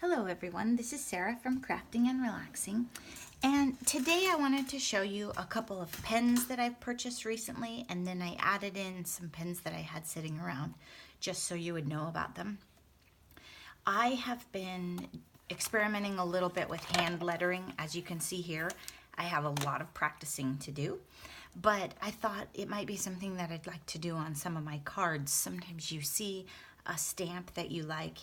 Hello everyone, this is Sarah from Crafting and Relaxing, and today I wanted to show you a couple of pens that I've purchased recently, and then I added in some pens that I had sitting around just so you would know about them. I have been experimenting a little bit with hand lettering. As you can see here, I have a lot of practicing to do, but I thought it might be something that I'd like to do on some of my cards. Sometimes you see a stamp that you like,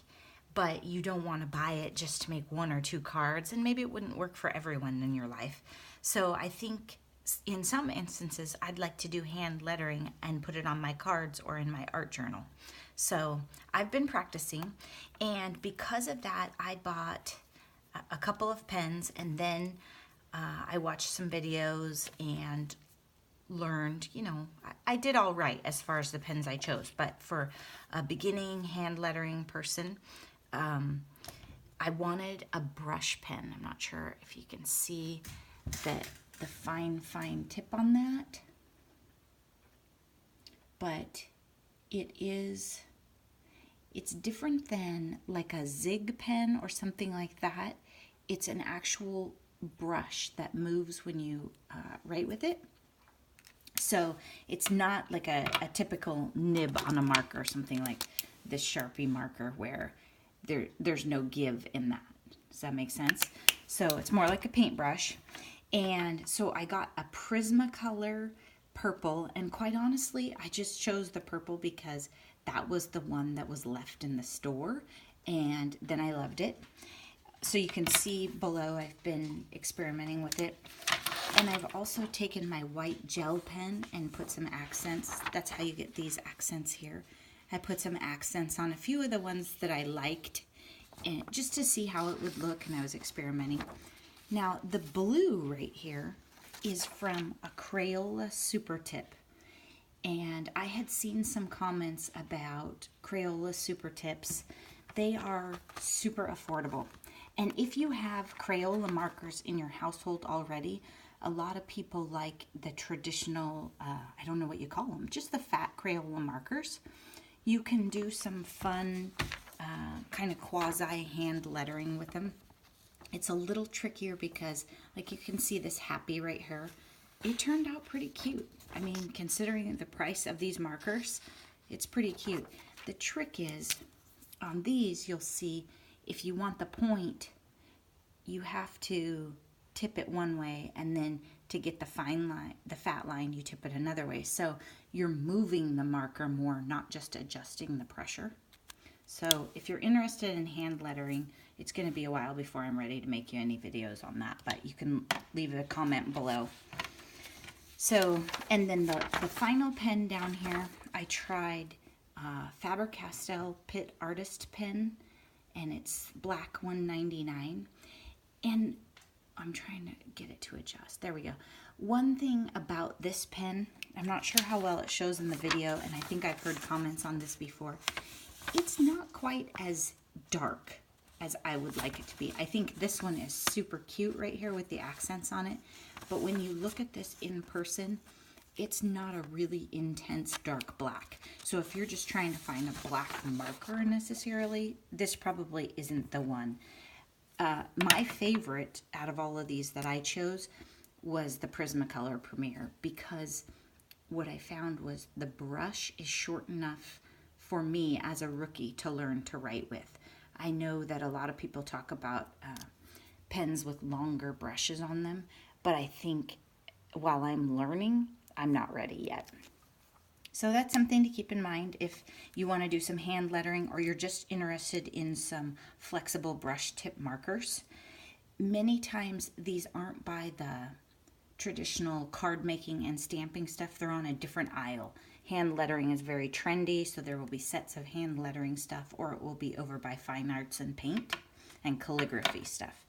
but you don't want to buy it just to make one or two cards, and maybe it wouldn't work for everyone in your life. So I think in some instances I'd like to do hand lettering and put it on my cards or in my art journal. So I've been practicing, and because of that I bought a couple of pens, and then I watched some videos and learned, I did all right as far as the pens I chose, but for a beginning hand lettering person, I wanted a brush pen. I'm not sure if you can see the fine tip on that, but it's different than like a zig pen or something like that. It's an actual brush that moves when you write with it. So it's not like a typical nib on a marker or something like this Sharpie marker where there's no give in that. Does that make sense? So it's more like a paintbrush. And so I got a Prismacolor purple, and quite honestly, I just chose the purple because that was the one that was left in the store, and then I loved it. So you can see below I've been experimenting with it. And I've also taken my white gel pen and put some accents. That's how you get these accents here. I put some accents on a few of the ones that I liked, and just to see how it would look, and I was experimenting. Now, the blue right here is from a Crayola Supertip, and I had seen some comments about Crayola Supertips. They are super affordable, and if you have Crayola markers in your household already, a lot of people like the traditional, I don't know what you call them, just the fat Crayola markers. You can do some fun kind of quasi hand lettering with them. It's a little trickier because, like, you can see this happy right here. It turned out pretty cute. I mean, considering the price of these markers, it's pretty cute. The trick is, on these, you'll see if you want the point, you have to tip it one way, and then to get the fine line, the fat line, you tip it another way. So you're moving the marker more, not just adjusting the pressure. So if you're interested in hand lettering, it's going to be a while before I'm ready to make you any videos on that, but you can leave a comment below. So, and then the final pen down here, I tried Faber-Castell Pitt Artist Pen, and it's black, $1.99. And I'm trying to get it to adjust. There we go. One thing about this pen, I'm not sure how well it shows in the video, and I think I've heard comments on this before. It's not quite as dark as I would like it to be. I think this one is super cute right here with the accents on it, but when you look at this in person, it's not a really intense dark black. So if you're just trying to find a black marker necessarily, this probably isn't the one. My favorite out of all of these that I chose was the Prismacolor Premier, because what I found was the brush is short enough for me as a rookie to learn to write with. I know that a lot of people talk about pens with longer brushes on them, but I think while I'm learning, I'm not ready yet. So that's something to keep in mind if you want to do some hand lettering, or you're just interested in some flexible brush tip markers. Many times these aren't by the traditional card making and stamping stuff. They're on a different aisle. Hand lettering is very trendy, so there will be sets of hand lettering stuff, or it will be over by fine arts and paint and calligraphy stuff.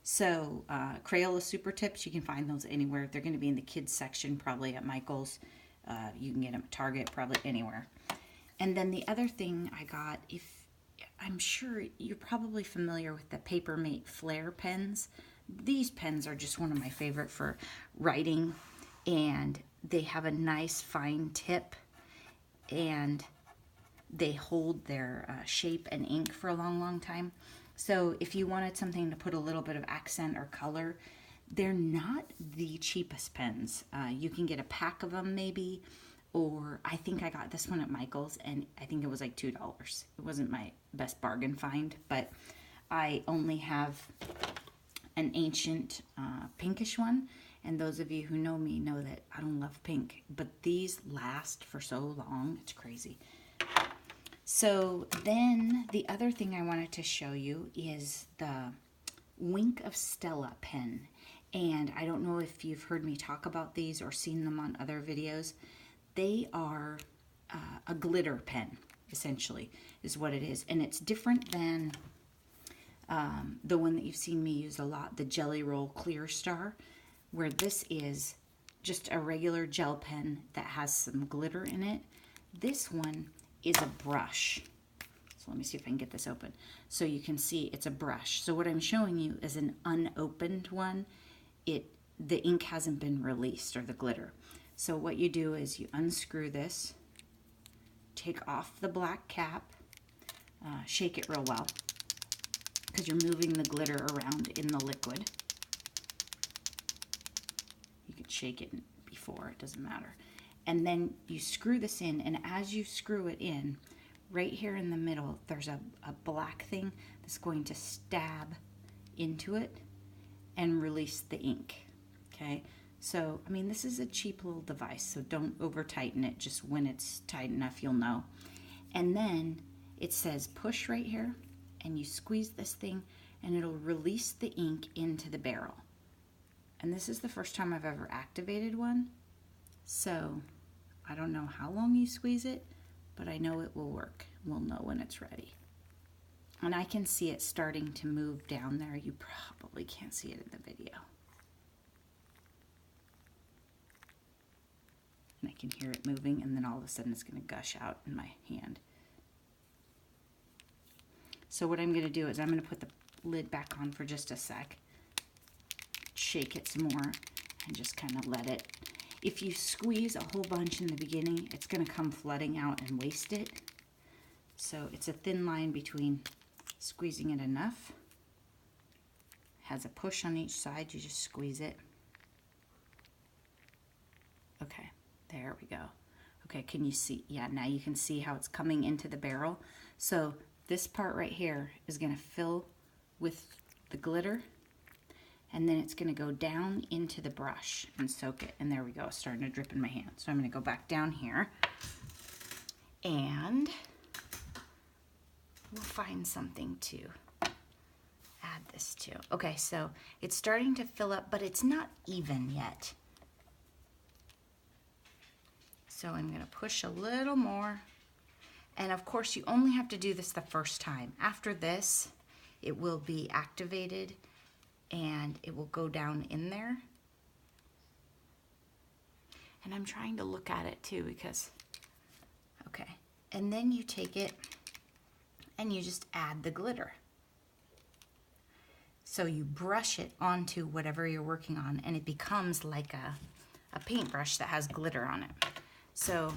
So Crayola Supertips, you can find those anywhere. They're going to be in the kids section, probably at Michael's. You can get them at Target, probably anywhere. And then the other thing I got, I'm sure you're probably familiar with the Papermate Flair pens. These pens are just one of my favorite for writing, and they have a nice fine tip, and they hold their shape and ink for a long time. So if you wanted something to put a little bit of accent or color, they're not the cheapest pens. You can get a pack of them maybe, or I think I got this one at Michael's and I think it was like $2. It wasn't my best bargain find, but I only have an ancient pinkish one. And those of you who know me know that I don't love pink, but these last for so long, it's crazy. So then the other thing I wanted to show you is the Wink of Stella pen. And I don't know if you've heard me talk about these or seen them on other videos. They are a glitter pen, essentially, is what it is. And it's different than the one that you've seen me use a lot, the Jelly Roll Clear Star, where this is just a regular gel pen that has some glitter in it. This one is a brush. So let me see if I can get this open. So you can see it's a brush. So what I'm showing you is an unopened one. The ink hasn't been released, or the glitter. So what you do is you unscrew this, take off the black cap, shake it real well, because you're moving the glitter around in the liquid. You could shake it before, it doesn't matter. And then you screw this in, and as you screw it in, right here in the middle, there's a black thing that's going to stab into it and release the ink, okay? So, I mean, this is a cheap little device, so don't over tighten it. Just when it's tight enough, you'll know. And then it says push right here, and you squeeze this thing, and it'll release the ink into the barrel. And this is the first time I've ever activated one, so I don't know how long you squeeze it, but I know it will work. We'll know when it's ready. And I can see it starting to move down there. You probably can't see it in the video. And I can hear it moving, and then all of a sudden it's going to gush out in my hand. So what I'm going to do is I'm going to put the lid back on for just a sec, shake it some more, and just kind of let it. If you squeeze a whole bunch in the beginning, it's going to come flooding out and waste it. So it's a thin line between squeezing it enough. Has a push on each side, you just squeeze it. Okay, there we go. Okay, can you see? Yeah, now you can see how it's coming into the barrel. So this part right here is going to fill with the glitter, and then it's going to go down into the brush and soak it. And there we go, it's starting to drip in my hand. So I'm going to go back down here, and we'll find something to add this to. Okay, so it's starting to fill up, but it's not even yet. So I'm going to push a little more. And of course, you only have to do this the first time. After this, it will be activated and it will go down in there. And I'm trying to look at it too because, okay. And then you take it and you just add the glitter. So you brush it onto whatever you're working on, and it becomes like a paintbrush that has glitter on it. So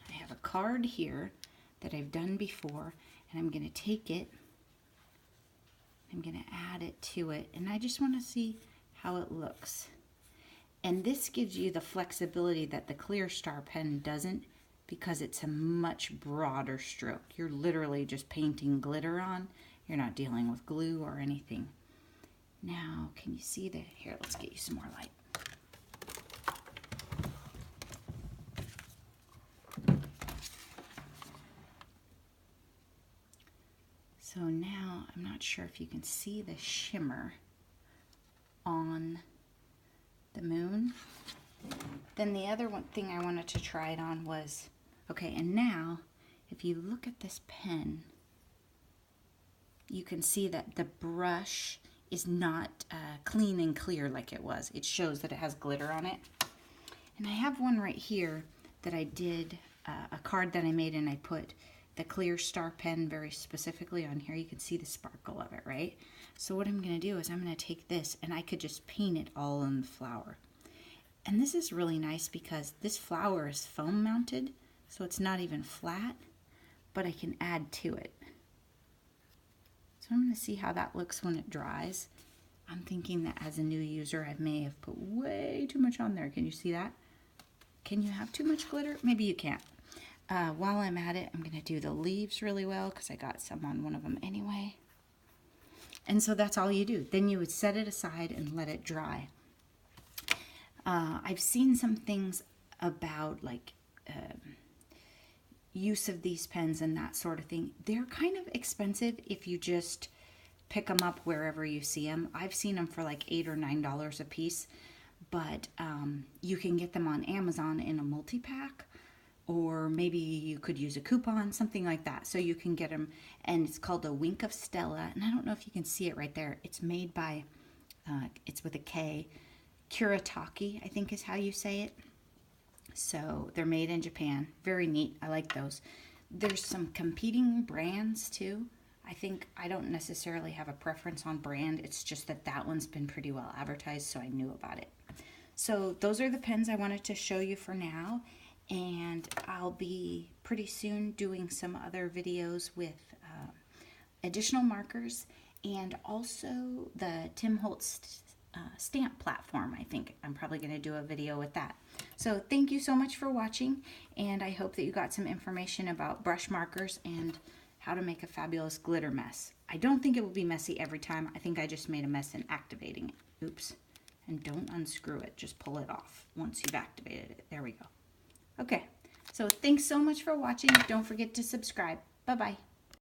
I have a card here that I've done before, and I'm going to take it, I'm going to add it to it, and I just want to see how it looks. And this gives you the flexibility that the Clear Star pen doesn't, because it's a much broader stroke. You're literally just painting glitter on. You're not dealing with glue or anything. Now, can you see that? Here, let's get you some more light. So now, I'm not sure if you can see the shimmer on the moon. Then the other one thing I wanted to try it on was, okay, and now, if you look at this pen, you can see that the brush is not clean and clear like it was. It shows that it has glitter on it. And I have one right here that I did, a card that I made, and I put the Clear Star pen very specifically on here. You can see the sparkle of it, right? So what I'm going to do is I'm going to take this, and I could just paint it all in the flower. And this is really nice because this flower is foam mounted, so it's not even flat, but I can add to it. So I'm going to see how that looks when it dries. I'm thinking that as a new user, I may have put way too much on there. Can you see that? Can you have too much glitter? Maybe you can't. While I'm at it, I'm going to do the leaves really well because I got some on one of them anyway. And so that's all you do. Then you would set it aside and let it dry. I've seen some things about like use of these pens and that sort of thing. They're kind of expensive if you just pick them up wherever you see them. I've seen them for like $8 or $9 a piece, but you can get them on Amazon in a multi-pack, or maybe you could use a coupon, something like that. So you can get them, and it's called a Wink of Stella, and I don't know if you can see it right there. It's made by, it's with a K, Kuretake, I think is how you say it. So they're made in Japan. Very neat. I like those. There's some competing brands too. I don't necessarily have a preference on brand. It's just that that one's been pretty well advertised, so I knew about it. So those are the pens I wanted to show you for now. And I'll be pretty soon doing some other videos with additional markers and also the Tim Holtz stamp platform. I think I'm probably going to do a video with that. So thank you so much for watching, and I hope that you got some information about brush markers and how to make a fabulous glitter mess. I don't think it will be messy every time. I think I just made a mess in activating it. Oops. And don't unscrew it. Just pull it off once you've activated it. There we go. Okay. So thanks so much for watching. Don't forget to subscribe. Bye-bye.